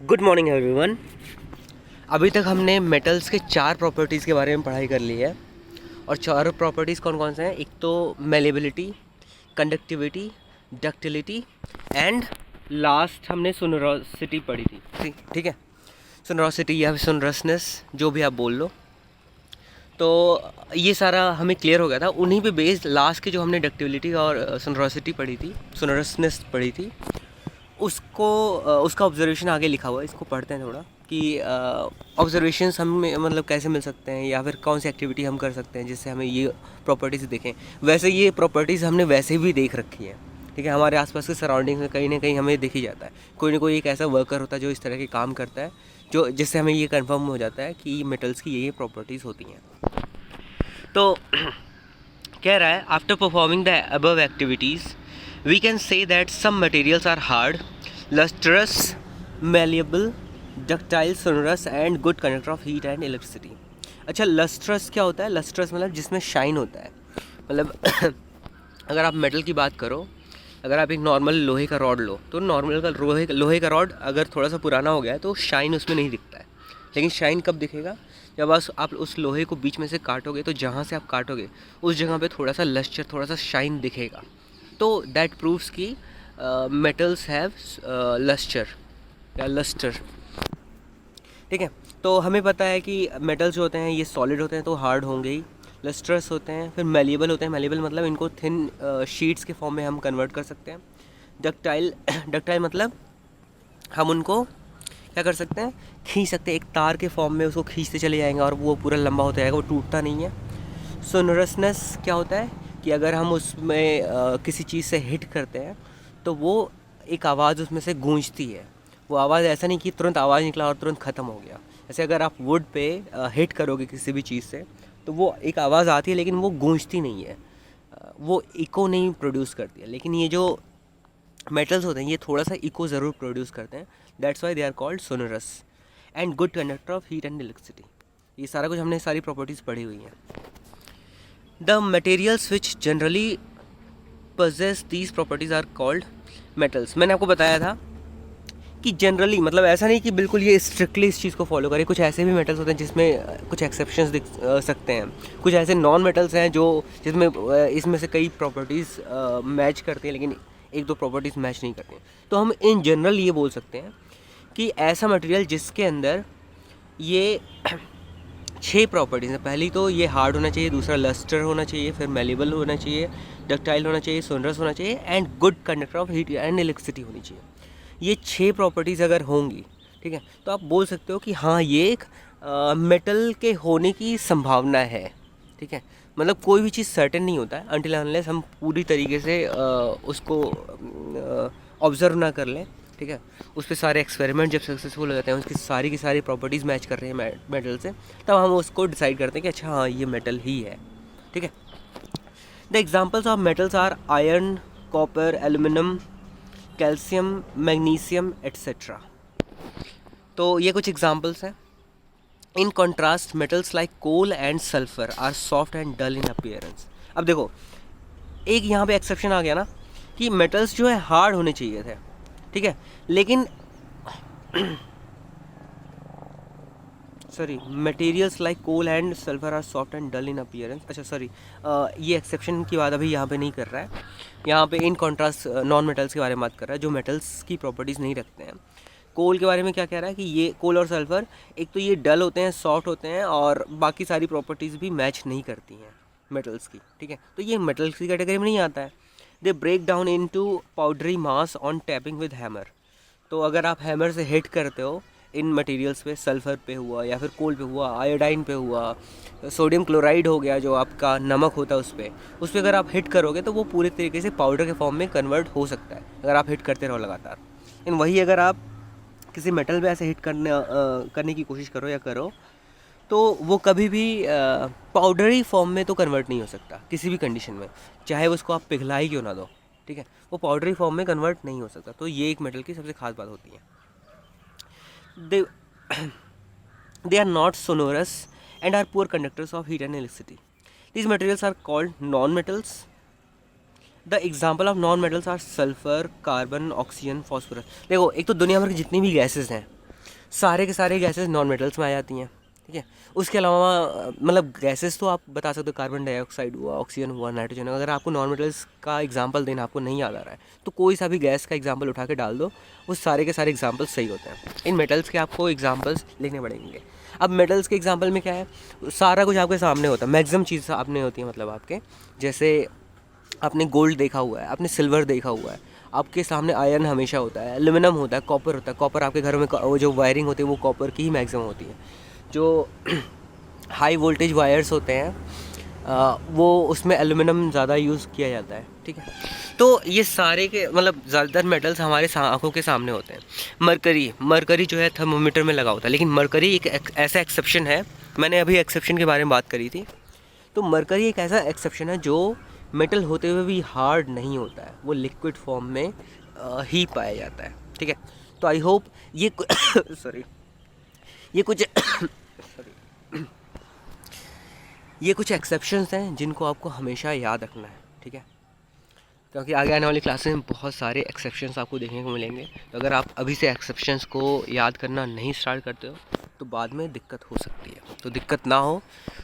Good morning everyone. अभी तक हमने मेटल्स के 4 प्रॉपर्टीज़ के बारे में पढ़ाई कर ली है। और 4 प्रॉपर्टीज़ कौन कौन से हैं? एक तो malleability, conductivity, ductility and last हमने सोनोरोसिटी पढ़ी थी। ठीक है, सोनोरोसिटी या सोनरसनेस, जो भी आप बोल लो। तो ये सारा हमें क्लियर हो गया था। उन्हीं पे बेस्ड लास्ट के जो हमने डक्टिविटी और सोनोरोसिटी पढ़ी थी, सोनरसनेस पढ़ी थी, उसको उसका ऑब्जर्वेशन आगे लिखा हुआ है। इसको पढ़ते हैं थोड़ा कि ऑब्जर्वेशंस हमें मतलब कैसे मिल सकते हैं या फिर कौन सी एक्टिविटी हम कर सकते हैं जिससे हमें ये प्रॉपर्टीज़ दिखें। वैसे ये प्रॉपर्टीज़ हमने वैसे भी देख रखी है, ठीक है। हमारे आसपास के सराउंडिंग में कहीं ना कहीं हमें दिख ही जाता है। कोई ना कोई एक ऐसा वर्कर होता है जो इस तरह के काम करता है, जो जिससे हमें ये कंफर्म हो जाता है कि मेटल्स की ये प्रॉपर्टीज़ होती हैं। तो कह रहा है, after performing the above activities we can say that some materials are hard, lustrous, malleable, ductile, sonorous and good conductor of heat and electricity। अच्छा, lustrous क्या होता है? lustrous मतलब जिसमें शाइन होता है। मतलब अगर आप मेटल की बात करो, अगर आप एक नॉर्मल लोहे का रॉड लो, तो नॉर्मल का लोहे का रॉड अगर थोड़ा सा पुराना हो गया है तो शाइन उसमें नहीं दिखता है। लेकिन शाइन कब दिखेगा? जब आप उस लोहे को बीच में से काटोगे, तो जहाँ से आप काटोगे उस जगह पे थोड़ा सा लस्टर, थोड़ा सा शाइन दिखेगा। तो दैट प्रूव्स कि मेटल्स हैव लस्टर या लस्टर, ठीक है। तो हमें पता है कि मेटल्स जो होते हैं ये सॉलिड होते हैं तो हार्ड होंगे ही, लस्टरस होते हैं, फिर मेलिएबल होते हैं। मेलिएबल मतलब इनको थिन शीट्स के फॉर्म में हम कन्वर्ट कर सकते हैं। डक्टाइल, डक्टाइल मतलब हम उनको क्या कर सकते हैं? खींच सकते हैं, एक तार के फॉर्म में उसको खींचते चले जाएंगे और वो पूरा लंबा होता जाएगा, वो टूटता नहीं है। सोनरसनेस क्या होता है कि अगर हम उसमें किसी चीज़ से हिट करते हैं तो वो एक आवाज़ उसमें से गूंजती है। वो आवाज़ ऐसा नहीं कि तुरंत आवाज़ निकला और तुरंत ख़त्म हो गया। जैसे अगर आप वुड पे हिट करोगे किसी भी चीज़ से तो वो एक आवाज़ आती है, लेकिन वो गूंजती नहीं है, वो इको नहीं प्रोड्यूस करती है। लेकिन ये जो मेटल्स होते हैं ये थोड़ा सा इको ज़रूर प्रोड्यूस करते हैं। That's why they are called sonorous and good conductor of heat and electricity. ये सारा कुछ हमने सारी प्रॉपर्टीज़ पढ़ी हुई हैं। The materials which generally possess these properties are called metals। मैंने आपको बताया था कि जनरली मतलब ऐसा नहीं कि बिल्कुल ये स्ट्रिक्टली इस चीज़ को फॉलो करें। कुछ ऐसे भी मेटल्स होते हैं जिसमें कुछ एक्सेप्शंस दिख सकते हैं। कुछ ऐसे नॉन मेटल्स हैं जो जिसमें इसमें से कई प्रॉपर्टीज़ मैच करती हैं, लेकिन एक दो प्रॉपर्टीज़ मैच नहीं करती हैं। तो हम इन जनरल ये बोल सकते हैं कि ऐसा मटेरियल जिसके अंदर ये 6 प्रॉपर्टीज़ हैं। पहली तो ये हार्ड होना चाहिए, दूसरा लस्टर होना चाहिए, फिर मेलेबल होना चाहिए, डक्टाइल होना चाहिए, सोनरस होना चाहिए and good conductor of heat and electricity होनी चाहिए। ये 6 प्रॉपर्टीज़ अगर होंगी, ठीक है, तो आप बोल सकते हो कि हाँ ये एक मेटल के होने की संभावना है, ठीक है। मतलब कोई भी चीज़ सर्टेन नहीं होता है अनटिल अनलेस हम पूरी तरीके से उसको ऑब्ज़र्व ना कर लें, ठीक है। उस पर सारे एक्सपेरिमेंट जब सक्सेसफुल हो जाते हैं, उसकी सारी की सारी प्रॉपर्टीज़ मैच कर रहे हैं मेटल से, तब हम उसको डिसाइड करते हैं कि अच्छा हाँ ये मेटल ही है, ठीक है। The examples of metals are iron, copper, aluminium, calcium, magnesium etcetera. तो ये कुछ एग्जाम्पल्स हैं। In contrast metals like coal and sulphur are soft and dull in appearance. अब देखो, एक यहाँ पे एक्सेप्शन आ गया ना कि मेटल्स जो है हार्ड होने चाहिए थे, ठीक है, लेकिन sorry, materials like coal and sulphur are soft and dull in appearance. अच्छा सॉरी, ये एक्सेप्शन की बात अभी यहाँ पे नहीं कर रहा है। यहाँ पे इन कॉन्ट्रास्ट नॉन मेटल्स के बारे में बात कर रहा है जो मेटल्स की प्रॉपर्टीज़ नहीं रखते हैं। कोल के बारे में क्या कह रहा है कि ये कोल और सल्फर एक तो ये डल होते हैं, सॉफ्ट होते हैं और बाकी सारी प्रॉपर्टीज़ भी मैच नहीं करती हैं मेटल्स की, ठीक है। तो ये मेटल्स की कैटेगरी में नहीं आता है। They break down into powdery mass on tapping with hammer. तो अगर आप हैमर से हिट करते हो इन मटेरियल्स पे, सल्फ़र पे हुआ या फिर कोल पे हुआ, आयोडाइन पे हुआ, सोडियम क्लोराइड हो गया जो आपका नमक होता है उस पर अगर आप हिट करोगे तो वो पूरे तरीके से पाउडर के फॉर्म में कन्वर्ट हो सकता है अगर आप हिट करते रहो लगातार। लेकिन वही अगर आप किसी मेटल पे ऐसे हिट करने की कोशिश करो या करो तो वो कभी भी पाउडरी फॉर्म में तो कन्वर्ट नहीं हो सकता किसी भी कंडीशन में, चाहे उसको आप पिघला ही क्यों ना दो, ठीक है, वो पाउडरी फॉर्म में कन्वर्ट नहीं हो सकता। तो ये एक मेटल की सबसे खास बात होती है। they are not sonorous and are poor conductors of heat and electricity. These materials are called non-metals. The example of non-metals are sulfur, carbon, oxygen, phosphorus। देखो, एक तो दुनिया भर की जितनी भी गैसेस हैं सारे के सारे गैसेस नॉन मेटल्स में आ जाती हैं, ठीक है। उसके अलावा मतलब गैसेस तो आप बता सकते हो, कार्बन डाइऑक्साइड हुआ, ऑक्सीजन हुआ, नाइट्रोजन। अगर आपको नॉन मेटल्स का एग्जांपल देना आपको नहीं याद आ रहा है तो कोई सा भी गैस का एग्जांपल उठा के डाल दो, वो सारे के सारे एग्जांपल्स सही होते हैं। इन मेटल्स के आपको एग्जांपल्स लिखने पड़ेंगे। अब मेटल्स के एग्जांपल में क्या है, सारा कुछ आपके सामने होता है, मैक्सिमम चीज़ सामने होती है। मतलब आपके जैसे आपने गोल्ड देखा हुआ है, आपने सिल्वर देखा हुआ है, आपके सामने आयरन हमेशा होता है, एल्यूमिनियम होता है, कॉपर होता है। कॉपर आपके घर में वो जो वायरिंग होती है वो कॉपर की ही मैक्सिमम होती है। जो हाई वोल्टेज वायर्स होते हैं वो उसमें एल्यूमिनियम ज़्यादा यूज़ किया जाता है, ठीक है। तो ये सारे के मतलब ज़्यादातर मेटल्स हमारे आंखों के सामने होते हैं। मरकरी जो है थर्मोमीटर में लगा होता है, लेकिन मरकरी एक ऐसा एक्सेप्शन है, मैंने अभी एक्सेप्शन के बारे में बात करी थी। तो मरकरी एक ऐसा एक्सेप्शन है जो मेटल होते हुए भी हार्ड नहीं होता है, वो लिक्विड फॉर्म में ही पाया जाता है, ठीक है। तो आई होप ये सॉरी ये कुछ सॉरी ये कुछ एक्सेप्शंस हैं जिनको आपको हमेशा याद रखना है, ठीक है। क्योंकि आगे आने वाली क्लासेस में बहुत सारे एक्सेप्शंस आपको देखने को मिलेंगे। तो अगर आप अभी से एक्सेप्शंस को याद करना नहीं स्टार्ट करते हो तो बाद में दिक्कत हो सकती है। तो दिक्कत ना हो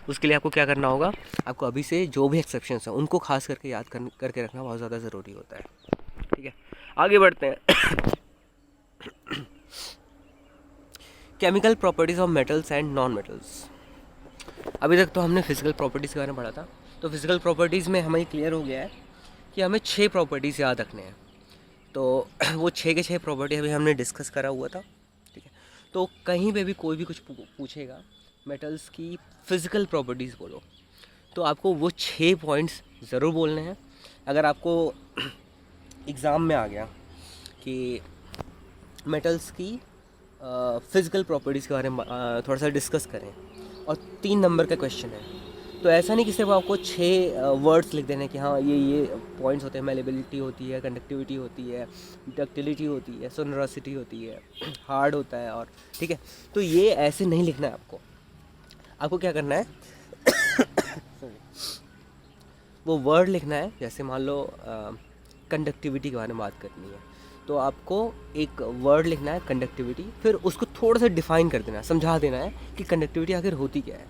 उसके लिए आपको क्या करना होगा, आपको अभी से जो भी एक्सेप्शंस हैं उनको खास करके याद करके रखना बहुत ज़्यादा ज़रूरी होता है, ठीक है। आगे बढ़ते हैं। Chemical properties of metals and non metals. अभी तक तो हमने फिजिकल प्रॉपर्टीज़ के बारे में पढ़ा था। तो फिजिकल प्रॉपर्टीज़ में हमें क्लियर हो गया है कि हमें 6 प्रॉपर्टीज़ याद रखने हैं। तो वो 6 के 6 प्रॉपर्टी अभी हमने डिस्कस करा हुआ था, ठीक है। तो कहीं पे भी कोई भी कुछ पूछेगा मेटल्स की फ़िज़िकल प्रॉपर्टीज़ बोलो, तो आपको वो 6 पॉइंट्स ज़रूर बोलने हैं। अगर आपको एग्ज़ाम में आ गया कि मेटल्स की फ़िज़िकल प्रॉपर्टीज़ के बारे में थोड़ा सा डिस्कस करें और 3 नंबर का क्वेश्चन है, तो ऐसा नहीं कि सिर्फ आपको 6 वर्ड्स लिख देने कि हाँ ये पॉइंट्स होते हैं, मेलेबिलिटी होती है, कंडक्टिविटी होती है, डक्टिलिटी होती है, सोनरोसिटी होती है, हार्ड होता है, और ठीक है। तो ये ऐसे नहीं लिखना है आपको क्या करना है वो वर्ड लिखना है। जैसे मान लो कंडक्टिविटी के बारे में बात करनी है तो आपको एक वर्ड लिखना है कंडक्टिविटी, फिर उसको थोड़ा सा डिफ़ाइन कर देना है, समझा देना है कि कंडक्टिविटी आखिर होती क्या है।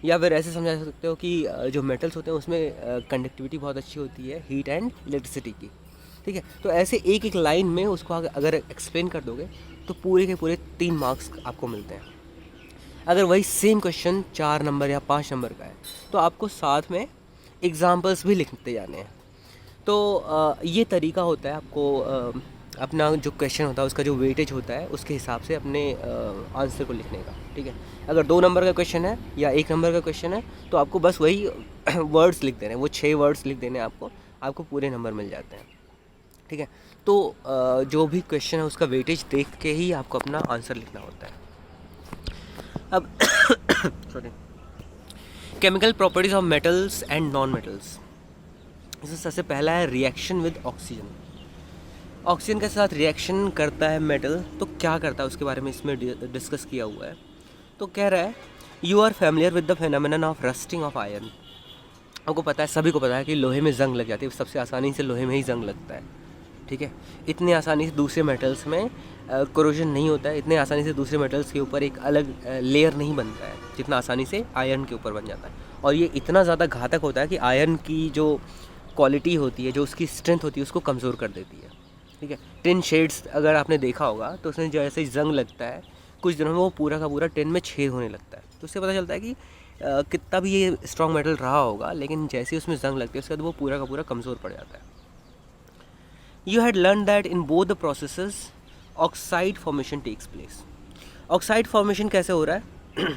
या फिर ऐसे समझा सकते हो कि जो मेटल्स होते हैं उसमें कंडक्टिविटी बहुत अच्छी होती है हीट एंड इलेक्ट्रिसिटी की, ठीक है। तो ऐसे एक एक लाइन में उसको अगर एक्सप्लेन कर दोगे तो पूरे के पूरे 3 मार्क्स आपको मिलते हैं। अगर वही सेम क्वेश्चन 4 नंबर या 5 नंबर का है तो आपको साथ में एग्जाम्पल्स भी लिखते जाने हैं। तो ये तरीका होता है आपको अपना जो क्वेश्चन होता है उसका जो वेटेज होता है उसके हिसाब से अपने आंसर को लिखने का, ठीक है। अगर 2 नंबर का क्वेश्चन है या 1 नंबर का क्वेश्चन है तो आपको बस वही वर्ड्स लिख देने हैं, वो 6 वर्ड्स लिख देने हैं आपको पूरे नंबर मिल जाते हैं, ठीक है। तो जो भी क्वेश्चन है उसका वेटेज देख के ही आपको अपना आंसर लिखना होता है। अब sorry, chemical properties of metals and non metals. इसमें सबसे पहला है रिएक्शन विद ऑक्सीजन। ऑक्सीजन के साथ रिएक्शन करता है मेटल, तो क्या करता है उसके बारे में इसमें डिस्कस किया हुआ है। तो कह रहा है you are familiar with the phenomenon of rusting of iron. आपको पता है, सभी को पता है कि लोहे में जंग लग जाती है, सबसे आसानी से लोहे में ही जंग लगता है, ठीक है। इतनी आसानी से दूसरे मेटल्स में कोरोजन नहीं होता है, इतने आसानी से दूसरे मेटल्स के ऊपर एक अलग लेयर नहीं बनता है जितना आसानी से आयरन के ऊपर बन जाता है। और ये इतना ज़्यादा घातक होता है कि आयरन की जो क्वालिटी होती है, जो उसकी स्ट्रेंथ होती है, उसको कमज़ोर कर देती है, ठीक है। टिन शेड्स अगर आपने देखा होगा तो उसमें जैसे ही जंग लगता है कुछ दिनों में वो पूरा का पूरा टिन में छेद होने लगता है। तो उससे पता चलता है कि कितना भी ये स्ट्रॉन्ग मेटल रहा होगा, लेकिन जैसे ही उसमें जंग लगती है उसके बाद वो पूरा का पूरा कमज़ोर पड़ जाता है। You had learn that in both the processes oxide formation takes place. Oxide formation कैसे हो रहा है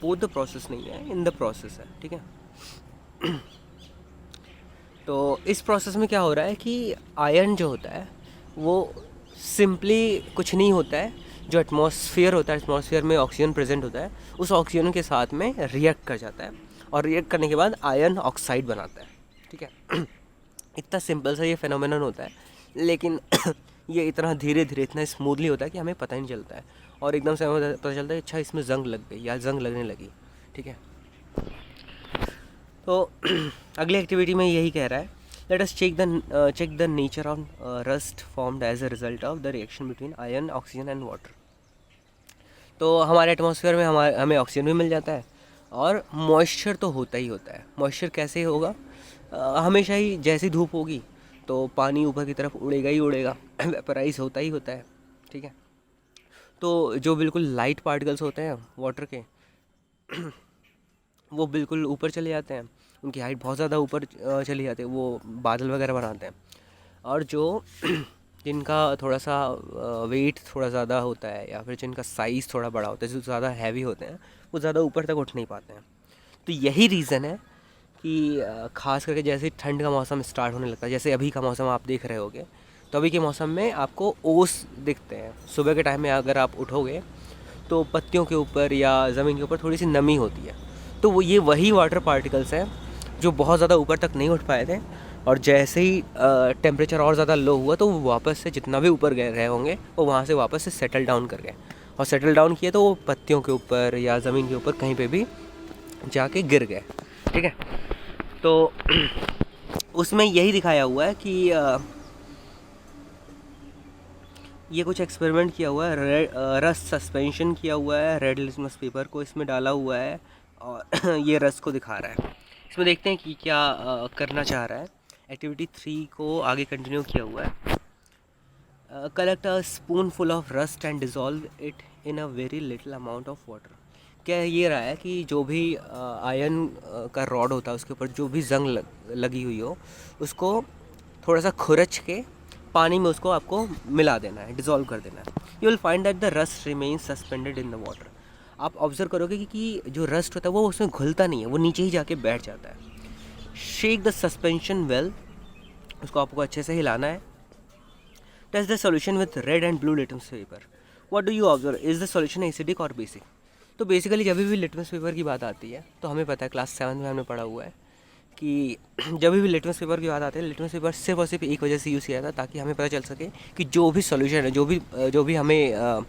बोथ द प्रोसेस नहीं है, इन द प्रोसेस है, ठीक है। तो इस प्रोसेस में क्या हो रहा है कि आयरन जो होता है वो सिंपली कुछ नहीं होता है, जो एटमॉस्फेयर होता है, एटमॉस्फेयर में ऑक्सीजन प्रेजेंट होता है, उस ऑक्सीजन के साथ में रिएक्ट कर जाता है और रिएक्ट करने के बाद आयरन ऑक्साइड बनाता है, ठीक है। इतना सिंपल सा ये फेनोमेनन होता है, लेकिन ये इतना धीरे धीरे इतना स्मूथली होता है कि हमें पता ही नहीं चलता है और एकदम से हमें पता चलता है अच्छा इसमें जंग लग गई या जंग लगने लगी, ठीक है। तो अगली एक्टिविटी में यही कह रहा है, let us check the nature of rust formed as a result of the reaction between iron, oxygen and water. तो हमारे एटमॉस्फेयर में हमें ऑक्सीजन भी मिल जाता है और मॉइस्चर तो होता ही होता है। मॉइस्चर कैसे होगा? हमेशा ही जैसी धूप होगी तो पानी ऊपर की तरफ उड़ेगा ही उड़ेगा, वेपराइज होता ही होता है, ठीक है। तो जो बिल्कुल लाइट पार्टिकल्स होते हैं वाटर के वो बिल्कुल ऊपर चले जाते हैं, उनकी हाइट बहुत ज़्यादा ऊपर चली जाती है, वो बादल वगैरह बनाते हैं। और जो जिनका थोड़ा सा वेट थोड़ा ज़्यादा होता है या फिर जिनका साइज़ थोड़ा बड़ा होता है, जो ज़्यादा हैवी होते हैं, वो ज़्यादा ऊपर तक उठ नहीं पाते हैं। तो यही रीज़न है कि ख़ास करके जैसे ठंड का मौसम स्टार्ट होने लगता है, जैसे अभी का मौसम आप देख रहे होगे, तो अभी के मौसम में आपको ओस दिखते हैं। सुबह के टाइम में अगर आप उठोगे तो पत्तियों के ऊपर या ज़मीन के ऊपर थोड़ी सी नमी होती है, तो वो ये वही वाटर पार्टिकल्स हैं जो बहुत ज़्यादा ऊपर तक नहीं उठ पाए थे, और जैसे ही टेम्परेचर और ज़्यादा लो हुआ तो वो वापस से जितना भी ऊपर गए रहे होंगे वो वहाँ से वापस से सेटल डाउन कर गए, और सेटल डाउन किए तो वो पत्तियों के ऊपर या ज़मीन के ऊपर कहीं पे भी जाके गिर गए, ठीक है। तो उसमें यही दिखाया हुआ है कि ये कुछ एक्सपेरिमेंट किया हुआ है, रस सस्पेंशन किया हुआ है, रेड लिटमस पेपर को इसमें डाला हुआ है और ये रस को दिखा रहा है। इसमें देखते हैं कि क्या करना चाह रहा है। एक्टिविटी 3 को आगे कंटिन्यू किया हुआ है। Collect a spoon full of rust and dissolve it in a very little amount of water. क्या ये रहा है कि जो भी आयरन का रॉड होता है उसके ऊपर जो भी जंग लगी हुई हो उसको थोड़ा सा खुरच के पानी में उसको आपको मिला देना है, डिज़ोल्व कर देना है। You will find that the rust remains suspended in the water. आप ऑब्जर्व करोगे कि जो रस्ट होता है वो उसमें घुलता नहीं है, वो नीचे ही जाके बैठ जाता है। शेक द सस्पेंशन वेल, उसको आपको अच्छे से हिलाना है। Test the solution with red and blue litmus paper. What do you observe, is the solution acidic और बेसिक? तो बेसिकली जब भी लिटमस पेपर की बात आती है तो हमें पता है, क्लास 7 में हमने पढ़ा हुआ है कि जब भी लिटमस पेपर की बात आती है, लिटमस पेपर सिर्फ और सिर्फ एक वजह से यूज़ किया था ताकि हमें पता चल सके कि जो भी सॉल्यूशन है, जो भी हमें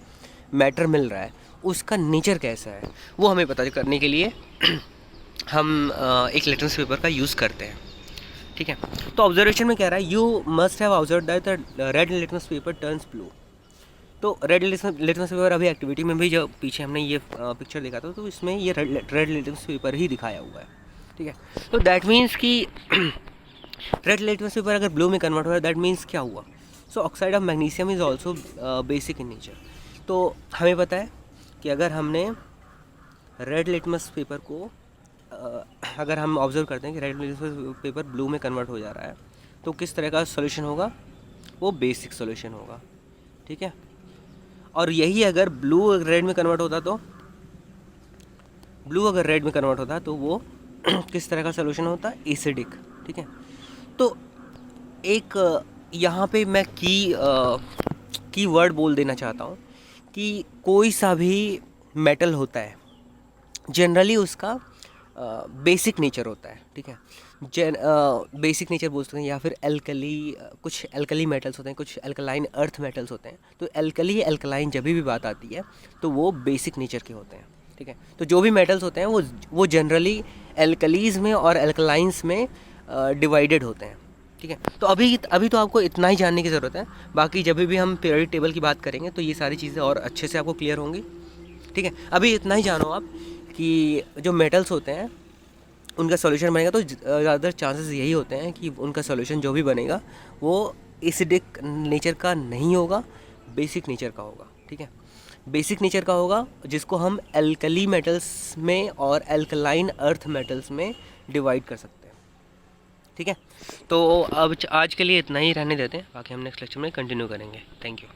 मैटर मिल रहा है उसका नेचर कैसा है, वो हमें पता करने के लिए हम एक लिटमस पेपर का यूज़ करते हैं, ठीक है। तो ऑब्जर्वेशन में कह रहा है you must have observe that the red litmus paper turns blue. तो रेड लिटमस पेपर अभी एक्टिविटी में भी जो पीछे हमने ये पिक्चर देखा था तो इसमें ये रेड लिटमस पेपर ही दिखाया हुआ है, ठीक है। तो दैट मीन्स कि रेड लिटमस पेपर अगर ब्लू में कन्वर्ट हो रहा है, दैट मीन्स क्या हुआ? So oxide of magnesium is also basic in nature. तो हमें पता है कि अगर हमने रेड लिटमस पेपर को अगर हम ऑब्जर्व करते हैं कि रेड लिटमस पेपर ब्लू में कन्वर्ट हो जा रहा है तो किस तरह का सॉल्यूशन होगा? वो बेसिक सॉल्यूशन होगा, ठीक है। और यही अगर ब्लू रेड में कन्वर्ट होता तो वो किस तरह का सॉल्यूशन होता? एसिडिक, ठीक है। तो एक यहाँ पे मैं की वर्ड बोल देना चाहता हूँ कि कोई सा भी मेटल होता है जनरली उसका बेसिक नेचर होता है, ठीक है। बेसिक नेचर बोल सकते हैं, या फिर एल्कली, कुछ एल्कली मेटल्स होते हैं, कुछ एल्कलाइन अर्थ मेटल्स होते हैं। तो एल्कली एल्कलाइन जब भी बात आती है तो वो बेसिक नेचर के होते हैं, ठीक है। तो जो भी मेटल्स होते हैं वो जनरली एल्कलीज में और एल्कलाइंस में डिवाइडेड होते हैं, ठीक है। तो अभी तो आपको इतना ही जानने की ज़रूरत है, बाकी जब भी हम पीरियोडिक टेबल की बात करेंगे तो ये सारी चीज़ें और अच्छे से आपको क्लियर होंगी, ठीक है। अभी इतना ही जानो आप कि जो मेटल्स होते हैं उनका सॉल्यूशन बनेगा तो ज़्यादातर चांसेस यही होते हैं कि उनका सॉल्यूशन जो भी बनेगा वो एसिडिक नेचर का नहीं होगा, बेसिक नेचर का होगा, ठीक है। बेसिक नेचर का होगा जिसको हम एल्कली मेटल्स में और एल्कलाइन अर्थ मेटल्स में डिवाइड कर सकते हैं, ठीक है। तो अब आज के लिए इतना ही रहने देते हैं, बाकी हम नेक्स्ट लेक्चर में कंटिन्यू करेंगे। Thank you.